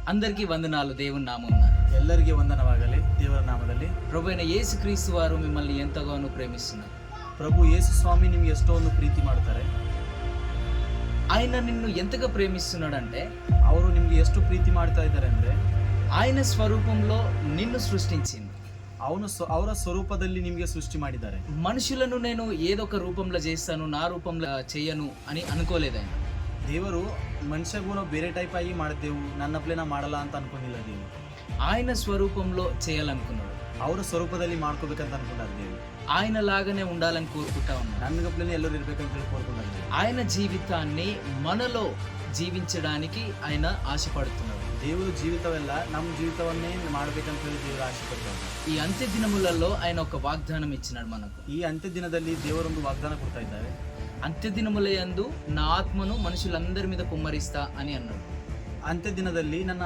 అందరికీ వందనాలు దేవుని నామమున. ಎಲ್ಲರಿಗೆ ವಂದನವಾಗಲಿ ದೇವರ ನಾಮದಲ್ಲಿ. ప్రభు అయిన యేసుక్రీస్తు వారు మిమ్మల్ని ఎంతగానో ప్రేమిస్తున్నారు. ಪ್ರಭು ಯೇಸು ಸ್ವಾಮಿ ನಿಮಗೆ ಎಷ್ಟೊಂದು ಪ್ರೀತಿ ಮಾಡ್ತಾರೆ. ఆయన నిన్ను ఎంతగా ప్రేమిస్తున్నాడంటే ಅವರು ನಿಮಗೆ ಎಷ್ಟು ಪ್ರೀತಿ ಮಾಡ್ತಾ ಇದ್ದಾರೆ ಅಂದ್ರೆ ఆయన స్వరూపంలో నిన్ను సృష్టించింది. ಅವರ ಸ್ವರೂಪದಲ್ಲಿ ನಿಮಗೆ ಸೃಷ್ಟಿ ಮಾಡಿದ್ದಾರೆ. మనుషులను నేను ఏదో ఒక రూపంలో చేస్తాను, నా రూపంలో చేయను అని అనుకోలేదు ఆయన. ದೇವರು ಮನುಷ್ಯಗೂ ನಾವು ಬೇರೆ ಟೈಪ್ ಆಗಿ ಮಾಡ್ತೇವು, ನನ್ನ ಪ್ಲೇನ ಮಾಡಲ್ಲ ಅಂತ ಅನ್ಕೊಂಡಿಲ್ಲ ದೇವರು. ఆయన స్వరూపంలో చేయాలనుకున్నాడు. ಅವರ ಸ್ವರೂಪದಲ್ಲಿ ಮಾಡ್ಕೋಬೇಕಂತ ಅನ್ಕೊಂಡಾರೆ ದೇವರು. ఆయన లాగానే ఉండాలని కోరుకుంటా ఉన్నాడు. ನನ್ನ ಗಪ್ಲೇನೆ ಎಲ್ಲರೂ ಇರ್ಬೇಕಂತ ಹೇಳಿ ಕೋರ್ಕೊಂಡಾರೆ. ఆయన జీవితాన్ని మనలో జీవించడానికి ఆయన ఆశపడుతున్నాడు. ದೇವರು ಜೀವಿತವೆಲ್ಲ ನಮ್ಮ ಜೀವಿತವನ್ನೇ ಮಾಡ್ಬೇಕಂತ ಹೇಳಿ ದೇವರು ಆಶೆ ಪಡ್ತಾರೆ. ఈ అంత్య దినములలో ఆయన ఒక వాగ్దానం ఇచ్చినాడు మనకు. ಈ ಅಂತ್ಯ ದಿನದಲ್ಲಿ ದೇವರೊಂದು ವಾಗ್ದಾನ ಕೊಡ್ತಾ ಇದ್ದಾರೆ. అంత్య దినములందు నా ఆత్మను మనుషులందరి మీద కుమ్మరిస్తా అని అన్నాడు. ಅಂತ್ಯ ದಿನದಲ್ಲಿ ನನ್ನ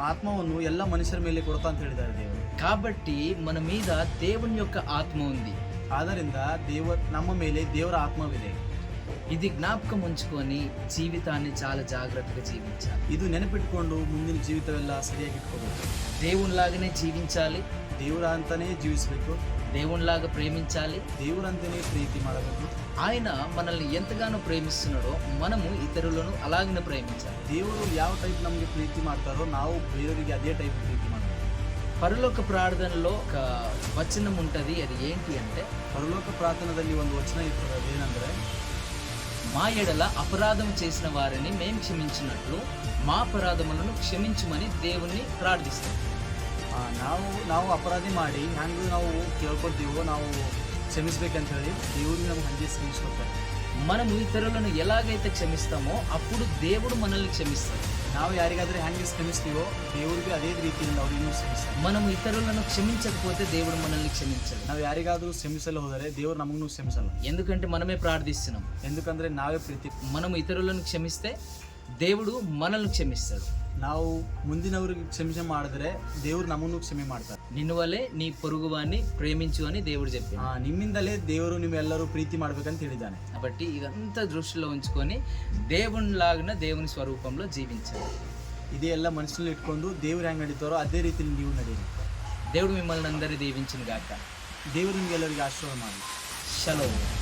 ಆತ್ಮವನ್ನು ಎಲ್ಲ ಮನುಷ್ಯರ ಮೇಲೆ ಕೊಡ್ತಾ ಅಂತ ಹೇಳಿದ್ದಾರೆ ದೇವರು. కాబట్టి మన మీద దేవుని యొక్క ఆత్మ ఉంది. ಆದ್ದರಿಂದ ನಮ್ಮ ಮೇಲೆ ದೇವರ ಆತ್ಮವಿದೆ. ఇది జ్ఞాపకం ఉంచుకొని జీవితాన్ని చాలా జాగ్రత్తగా జీవించాలి. ಇದು ನೆನಪಿಟ್ಕೊಂಡು ಮುಂದಿನ ಜೀವಿತವೆಲ್ಲ ಸರಿಯಾಗಿ ಇಟ್ಕೋಬೇಕು. దేవునిలాగానే జీవించాలి, ದೇವರ ಅಂತಾನೆ ಜೀವಿಸಬೇಕು, దేవునిలాగా ప్రేమించాలి, ದೇವರಂತಾನೆ ಪ್ರೀತಿ ಮಾಡಬೇಕು. ఆయన మనల్ని ఎంతగానో ప్రేమిస్తున్నాడో మనము ఇతరులను అలాగనే ప్రేమించాలి. ದೇವರು ಯಾವ ಟೈಪ್ ನಮಗೆ ಪ್ರೀತಿ ಮಾಡ್ತಾರೋ ನಾವು ಬೇರೆಯವರಿಗೆ ಅದೇ ಟೈಪ್ ಪ್ರೀತಿ ಮಾಡಬೇಕು. పరలోక ప్రార్థనలో ఒక వచనం ఉంటుంది. అది ఏంటి అంటే, ಪರಲೋಕ ಪ್ರಾರ್ಥನದಲ್ಲಿ ಒಂದು ವಚನ ಇರ್ತದೆ. ಅದೇನೆಂದರೆ, మా ఎడల అపరాధం చేసిన వారిని మేము క్షమించినట్లు మా అపరాధములను క్షమించమని దేవుణ్ణి ప్రార్థిస్తాం. ನಾವು ಅಪರಾಧಿ ಮಾಡಿ ಹ್ಯಾಂಗೆ ನಾವು ಕೇಳ್ಕೊಳ್ತೀವೋ ನಾವು ಕ್ಷಮಿಸ್ಬೇಕಂತ ಹೇಳಿ ದೇವ್ರಿಗೆ ನಮ್ಗೆ ಹಂಗೆ ಕ್ಷಮಿಸ್ಕೊಳ್ತಾರೆ. మనము ఇతరులను ఎలాగైతే క్షమిస్తామో అప్పుడు దేవుడు మనల్ని క్షమిస్తాడు. ನಾವು ಯಾರಿಗಾದ್ರೆ ಹ್ಯಾಂಗೆ ಕ್ಷಮಿಸ್ತೀವೋ ದೇವ್ರಿಗೆ ಅದೇ ರೀತಿಯಿಂದ ಅವ್ರು ಇನ್ನೂ ಕ್ಷಮಿಸ್ತಾರೆ. మనము ఇతరులను క్షమించకపోతే దేవుడు మనల్ని క్షమించడు. ನಾವು ಯಾರಿಗಾದ್ರೂ ಕ್ಷಮಿಸಲು ಹೋದರೆ ದೇವ್ರು ನಮಗೂ ಕ್ಷಮಿಸಲ್ಲ. ఎందుకంటే మనమే ప్రార్థిస్తున్నాం. ఎందుకంದ್ರೆ ನಾವೇ ಪ್ರೀತಿ. మనము ఇతరులను క్షమిస్తే దేవుడు మనల్ని క్షమిస్తాడు. ನಾವು ಮುಂದಿನವರಿಗೆ ಕ್ಷಮೆ ಮಾಡಿದ್ರೆ ದೇವ್ರು ನಮ್ಮನ್ನು ಕ್ಷಮೆ ಮಾಡ್ತಾರೆ. నిన్ను వలే నీ పొరుగువాన్ని ప్రేమించు అని దేవుడు చెప్పాడు. ನಿಮ್ಮಿಂದಲೇ ದೇವರು ನಿಮ್ಮೆಲ್ಲರೂ ಪ್ರೀತಿ ಮಾಡ್ಬೇಕಂತ ಹೇಳಿದ್ದಾನೆ. కాబట్టి ఇదంతా దృష్టిలో ఉంచుకొని దేవునిలాగా దేవుని స్వరూపంలో జీవించాలి. ಇದೇ ಎಲ್ಲ ಮನಸ್ಸಲ್ಲಿ ಇಟ್ಕೊಂಡು ದೇವ್ರು ಹೆಂಗೆ ನಡೀತಾರೋ ಅದೇ ರೀತಿಯಲ್ಲಿ ನೀವು ನಡೀರಿ. దేవుడు మిమ్మల్ని అందరి దీవించును గాక. ದೇವರು ನಿಮ್ಗೆಲ್ಲರಿಗೆ ಆಶೀರ್ವಾದ ಮಾಡಿ. షలోమ్.